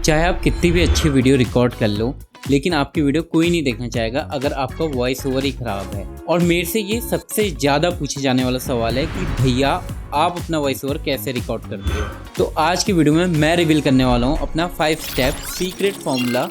चाहे आप कितनी भी अच्छी वीडियो रिकॉर्ड कर लो, लेकिन आपकी वीडियो कोई नहीं देखना चाहेगा अगर आपका वॉइस ओवर ही खराब है। और मेरे से ये सबसे ज़्यादा पूछे जाने वाला सवाल है कि भैया आप अपना वॉइस ओवर कैसे रिकॉर्ड करते हो। तो आज की वीडियो में मैं रिवील करने वाला हूँ अपना 5 स्टेप सीक्रेट फॉर्मूला,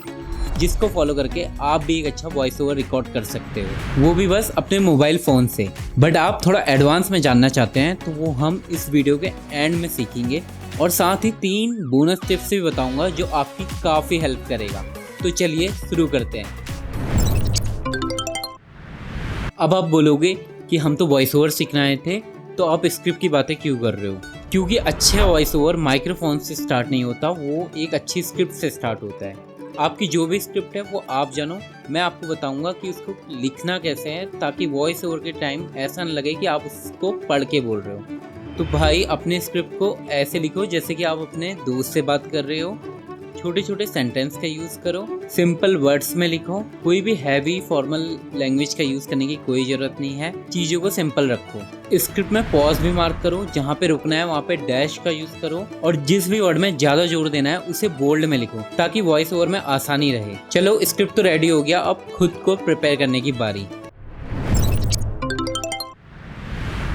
जिसको फॉलो करके आप भी एक अच्छा वॉइस ओवर रिकॉर्ड कर सकते हो, वो भी बस अपने मोबाइल फ़ोन से। बट आप थोड़ा एडवांस में जानना चाहते हैं तो वो हम इस वीडियो के एंड में सीखेंगे, और साथ ही 3 बोनस टिप्स भी बताऊंगा जो आपकी काफ़ी हेल्प करेगा। तो चलिए शुरू करते हैं। अब आप बोलोगे कि हम तो वॉइस ओवर सीखना आए थे, तो आप स्क्रिप्ट की बातें क्यों कर रहे हो? क्योंकि अच्छा वॉइस ओवर माइक्रोफोन से स्टार्ट नहीं होता, वो एक अच्छी स्क्रिप्ट से स्टार्ट होता है। आपकी जो भी स्क्रिप्ट है वो आप जानो, मैं आपको बताऊंगा कि उसको लिखना कैसे है, ताकि वॉइस ओवर के टाइम ऐसा न लगे कि आप उसको पढ़ के बोल रहे हो। तो भाई अपने स्क्रिप्ट को ऐसे लिखो जैसे कि आप अपने दोस्त से बात कर रहे हो। छोटे छोटे सेंटेंस का यूज़ करो, सिंपल वर्ड्स में लिखो, कोई भी हैवी फॉर्मल लैंग्वेज का यूज़ करने की कोई ज़रूरत नहीं है। चीज़ों को सिंपल रखो। स्क्रिप्ट में पॉज भी मार्क करो, जहाँ पे रुकना है वहाँ पे डैश का यूज़ करो, और जिस भी वर्ड में ज़्यादा जोर देना है उसे बोल्ड में लिखो, ताकि वॉइस ओवर में आसानी रहे। चलो स्क्रिप्ट तो रेडी हो गया, अब खुद को प्रिपेयर करने की बारी।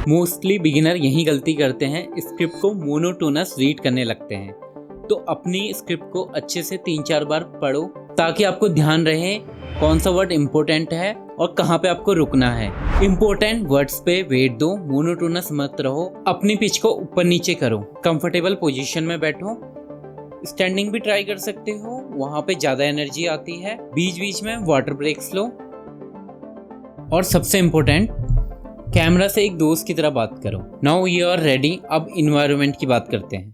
मोस्टली बिगिनर यही गलती करते हैं, स्क्रिप्ट को मोनोटोनस रीड करने लगते हैं। तो अपनी स्क्रिप्ट को अच्छे से 3-4 बार पढ़ो, ताकि आपको ध्यान रहे कौन सा वर्ड इम्पोर्टेंट है और कहाँ पे आपको रुकना है। इम्पोर्टेंट वर्ड्स पे वेट दो, मोनोटोनस मत रहो। अपनी पिच को ऊपर नीचे करो, कंफर्टेबल पोजीशन में बैठो। स्टैंडिंग भी ट्राई कर सकते हो, वहाँ पे ज़्यादा एनर्जी आती है। बीच बीच में वाटर ब्रेक्स लो। और सबसे इम्पोर्टेंट, कैमरा से एक दोस्त की तरह बात करो। Now you are ready. अब इन्वायरमेंट की बात करते हैं।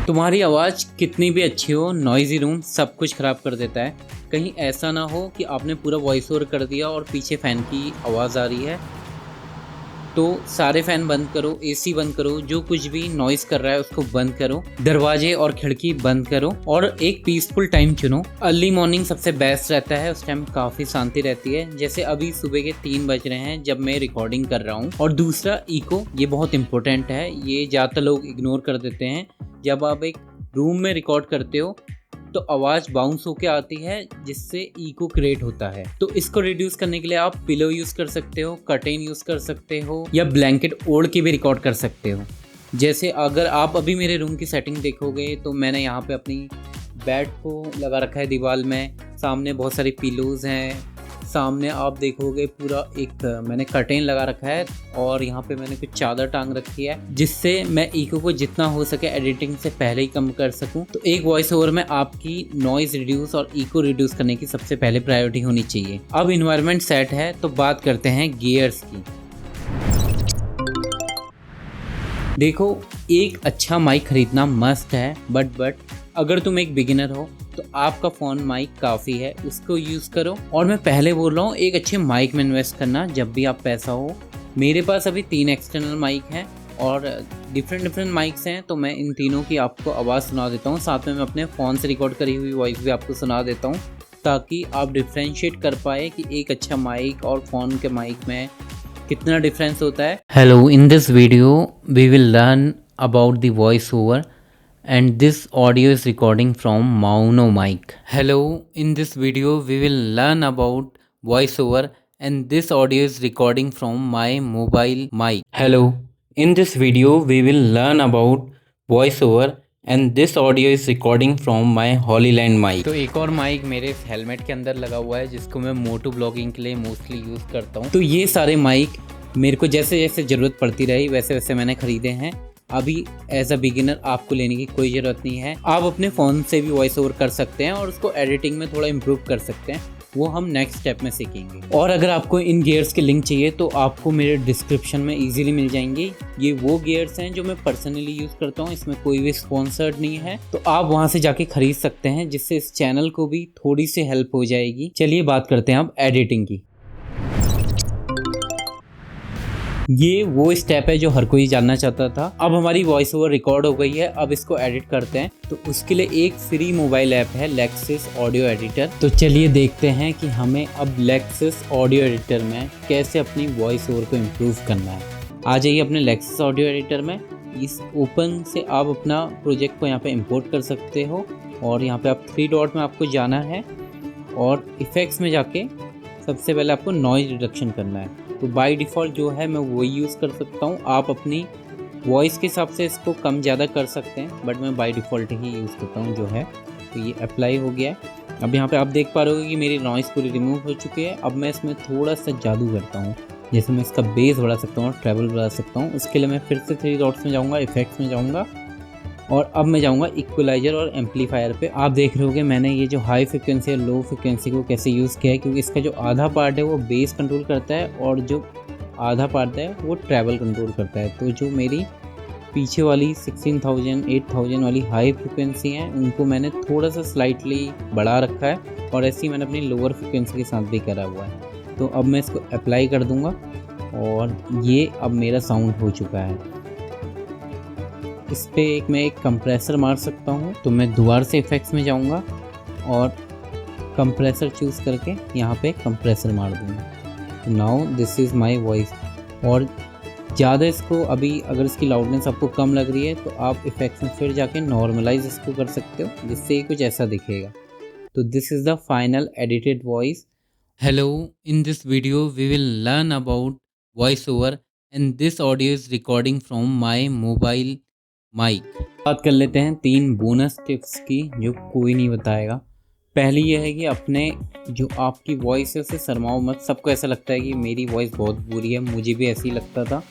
तुम्हारी आवाज़ कितनी भी अच्छी हो, नॉइजी रूम सब कुछ ख़राब कर देता है। कहीं ऐसा ना हो कि आपने पूरा वॉइस ओवर कर दिया और पीछे फ़ैन की आवाज़ आ रही है। तो सारे फ़ैन बंद करो, एसी बंद करो, जो कुछ भी नॉइज़ कर रहा है उसको बंद करो, दरवाजे और खिड़की बंद करो, और एक पीसफुल टाइम चुनो। अर्ली मॉर्निंग सबसे बेस्ट रहता है, उस टाइम काफ़ी शांति रहती है। जैसे अभी सुबह के 3 बज रहे हैं जब मैं रिकॉर्डिंग कर रहा हूँ। और दूसरा इको, ये बहुत इंपॉर्टेंट है, ये ज़्यादातर लोग इग्नोर कर देते हैं। जब आप एक रूम में रिकॉर्ड करते हो तो आवाज़ बाउंस होके आती है, जिससे इको क्रिएट होता है। तो इसको रिड्यूस करने के लिए आप पिलो यूज़ कर सकते हो, कर्टेन यूज़ कर सकते हो, या ब्लैंकेट ओढ़ के भी रिकॉर्ड कर सकते हो। जैसे अगर आप अभी मेरे रूम की सेटिंग देखोगे तो मैंने यहाँ पे अपनी बेड को लगा रखा है दीवार में, सामने बहुत सारी पिलोज़ हैं, सामने आप देखोगे पूरा एक मैंने कर्टेन लगा रखा है, और यहाँ पे मैंने कुछ चादर टांग रखी है, जिससे मैं इको को जितना हो सके एडिटिंग से पहले ही कम कर सकूं। तो एक वॉइस ओवर में आपकी नॉइज रिड्यूस और इको रिड्यूस करने की सबसे पहले प्रायोरिटी होनी चाहिए। अब इन्वायरमेंट सेट है तो बात करते हैं गियर्स की। देखो, एक अच्छा माइक खरीदना मस्ट है, बट अगर तुम एक बिगिनर हो तो आपका फ़ोन माइक काफ़ी है, उसको यूज़ करो। और मैं पहले बोल रहा हूँ, एक अच्छे माइक में इन्वेस्ट करना जब भी आप पैसा हो। मेरे पास अभी 3 एक्सटर्नल माइक हैं और डिफरेंट माइक्स हैं, तो मैं इन तीनों की आपको आवाज़ सुना देता हूँ। साथ में मैं अपने फ़ोन से रिकॉर्ड करी हुई वॉइस भी आपको सुना देता हूँ, ताकि आप डिफ्रेंशिएट कर पाए कि एक अच्छा माइक और फ़ोन के माइक में कितना डिफरेंस होता है। Hello, in this video we will learn about the voice over, and this audio is recording from Mauno mic. Hello, in this video we will learn about voiceover, and this audio is recording from my mobile mic. Hello, in this video we will learn about voiceover, and this audio is recording from my Holyland mic. तो एक और mic मेरे helmet के अंदर लगा हुआ है, जिसको मैं मोटो ब्लॉगिंग के लिए मोस्टली यूज़ करता हूँ। तो ये सारे माइक मेरे को जैसे जैसे ज़रूरत पड़ती रही वैसे वैसे मैंने ख़रीदे हैं। अभी एज अ बिगिनर आपको लेने की कोई ज़रूरत नहीं है। आप अपने फ़ोन से भी वॉइस ओवर कर सकते हैं और उसको एडिटिंग में थोड़ा इम्प्रूव कर सकते हैं, वो हम नेक्स्ट स्टेप में सीखेंगे। और अगर आपको इन गियर्स के लिंक चाहिए तो आपको मेरे डिस्क्रिप्शन में इजीली मिल जाएंगे। ये वो गियर्स हैं जो मैं पर्सनली यूज़ करता हूँ, इसमें कोई भी स्पॉन्सर्ड नहीं है, तो आप वहाँ से जाके खरीद सकते हैं, जिससे इस चैनल को भी थोड़ी सी हेल्प हो जाएगी। चलिए बात करते हैं अब एडिटिंग की। ये वो स्टेप है जो हर कोई जानना चाहता था। अब हमारी वॉइस ओवर रिकॉर्ड हो गई है, अब इसको एडिट करते हैं। तो उसके लिए एक फ्री मोबाइल ऐप है लेक्सिस ऑडियो एडिटर। तो चलिए देखते हैं कि हमें अब लेक्सिस ऑडियो एडिटर में कैसे अपनी वॉइस ओवर को इम्प्रूव करना है। आ जाइए अपने लेक्सिस ऑडियो एडिटर में। इस ओपन से आप अपना प्रोजेक्ट को यहाँ पे इंपोर्ट कर सकते हो और यहाँ पे आप 3 डॉट में आपको जाना है और इफ़ेक्ट्स में जाके सबसे पहले आपको नॉइज़ रिडक्शन करना है। तो बाय डिफ़ॉल्ट जो है मैं वही यूज़ कर सकता हूँ, आप अपनी वॉइस के हिसाब से इसको कम ज़्यादा कर सकते हैं, बट मैं बाय डिफ़ॉल्ट ही यूज़ करता हूँ जो है। तो ये अप्लाई हो गया है। अब यहाँ पे आप देख पा रहे हो कि मेरी नॉइज़ पूरी रिमूव हो चुकी है। अब मैं इसमें थोड़ा सा जादू करता हूँ, जैसे मैं इसका बेस बढ़ा सकता हूँ और ट्रैवल बढ़ा सकता हूँ। उसके लिए मैं फिर से 3 डॉट्स में जाऊँगा, इफेक्ट्स में जाऊँगा और अब मैं जाऊँगा इक्वलाइज़र और एम्पलीफायर पे। आप देख रहे हो कि मैंने ये जो हाई फ्रिक्वेंसी और लो फ्रिक्वेंसी को कैसे यूज़ किया है, क्योंकि इसका जो आधा पार्ट है वो बेस कंट्रोल करता है और जो आधा पार्ट है वो ट्रैवल कंट्रोल करता है। तो जो मेरी पीछे वाली 16,000 8,000 वाली हाई फ्रिक्वेंसी हैं उनको मैंने थोड़ा सा स्लाइटली बढ़ा रखा है और ऐसे ही मैंने अपनी लोअर फ्रिक्वेंसी के साथ भी करा हुआ है। तो अब मैं इसको अप्लाई कर दूंगा और ये अब मेरा साउंड हो चुका है। इस पर मैं एक कंप्रेसर मार सकता हूँ। तो मैं दोबारा से इफेक्ट्स में जाऊँगा और कंप्रेसर चूज़ करके यहाँ पे कंप्रेसर मार दूँगा। तो now this is my voice. और ज़्यादा इसको अभी अगर इसकी लाउडनेस आपको कम लग रही है तो आप इफ़ेक्ट्स में फिर जाके नॉर्मलाइज इसको कर सकते हो, जिससे ये कुछ ऐसा दिखेगा। तो this is the final edited voice. Hello, in this video we will learn about voice over and this audio is recording from my mobile mic. बात कर लेते हैं 3 बोनस टिप्स की जो कोई नहीं बताएगा। पहली ये है कि अपने जो आपकी वॉइस है उसे शर्माओ मत। सबको ऐसा लगता है कि मेरी वॉइस बहुत बुरी है, मुझे भी ऐसे ही लगता था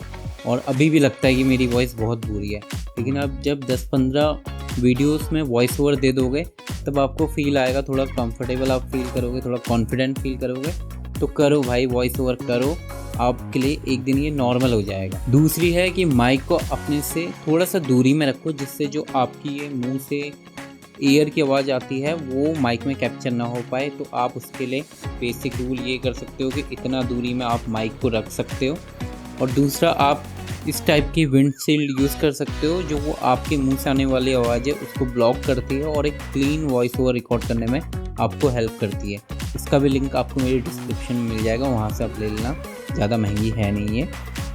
और अभी भी लगता है कि मेरी वॉइस बहुत बुरी है। लेकिन अब जब 10-15 वीडियोस में वॉइस ओवर दे दोगे तब आपको फील आएगा, थोड़ा कंफर्टेबल आप फील करोगे, थोड़ा कॉन्फिडेंट फील करोगे। तो करो भाई, वॉइस ओवर करो, आपके लिए एक दिन ये नॉर्मल हो जाएगा। दूसरी है कि माइक को अपने से थोड़ा सा दूरी में रखो, जिससे जो आपकी ये मुंह से एयर की आवाज़ आती है वो माइक में कैप्चर ना हो पाए। तो आप उसके लिए बेसिक रूल ये कर सकते हो कि इतना दूरी में आप माइक को रख सकते हो। और दूसरा, आप इस टाइप की विंडशील्ड यूज़ कर सकते हो जो वो आपके मुंह से आने वाली आवाज़ है उसको ब्लॉक करती है और एक क्लीन वॉइस ओवर रिकॉर्ड करने में आपको हेल्प करती है। इसका भी लिंक आपको मेरी डिस्क्रिप्शन में मिल जाएगा, वहाँ से आप ले लेना, ज़्यादा महंगी है नहीं है।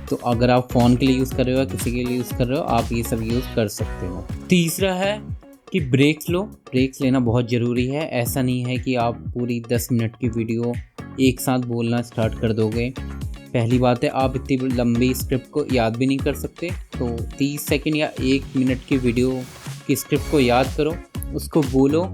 तो अगर आप फ़ोन के लिए यूज़ कर रहे हो या किसी के लिए यूज़ कर रहे हो, आप ये सब यूज़ कर सकते हो। तीसरा है कि ब्रेक्स लो। ब्रेक्स लेना बहुत ज़रूरी है। ऐसा नहीं है कि आप पूरी 10 मिनट की वीडियो एक साथ बोलना स्टार्ट कर दोगे। पहली बात है, आप इतनी लंबी स्क्रिप्ट को याद भी नहीं कर सकते। तो 30 सेकंड या 1 मिनट की वीडियो की स्क्रिप्ट को याद करो, उसको बोलो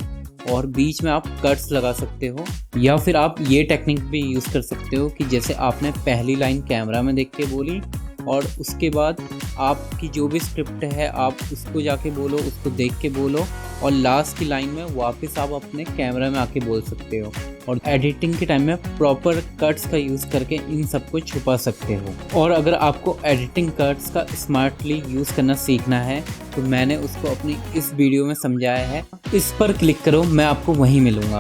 और बीच में आप कट्स लगा सकते हो। या फिर आप ये टेक्निक भी यूज़ कर सकते हो कि जैसे आपने पहली लाइन कैमरा में देख के बोली और उसके बाद आपकी जो भी स्क्रिप्ट है आप उसको जाके बोलो, उसको देख के बोलो और लास्ट की लाइन में वापस आप अपने कैमरा में आके बोल सकते हो। और एडिटिंग के टाइम में प्रॉपर कट्स का यूज़ करके इन सबको छुपा सकते हो। और अगर आपको एडिटिंग कट्स का स्मार्टली यूज़ करना सीखना है तो मैंने उसको अपनी इस वीडियो में समझाया है, इस पर क्लिक करो, मैं आपको वहीं मिलूँगा।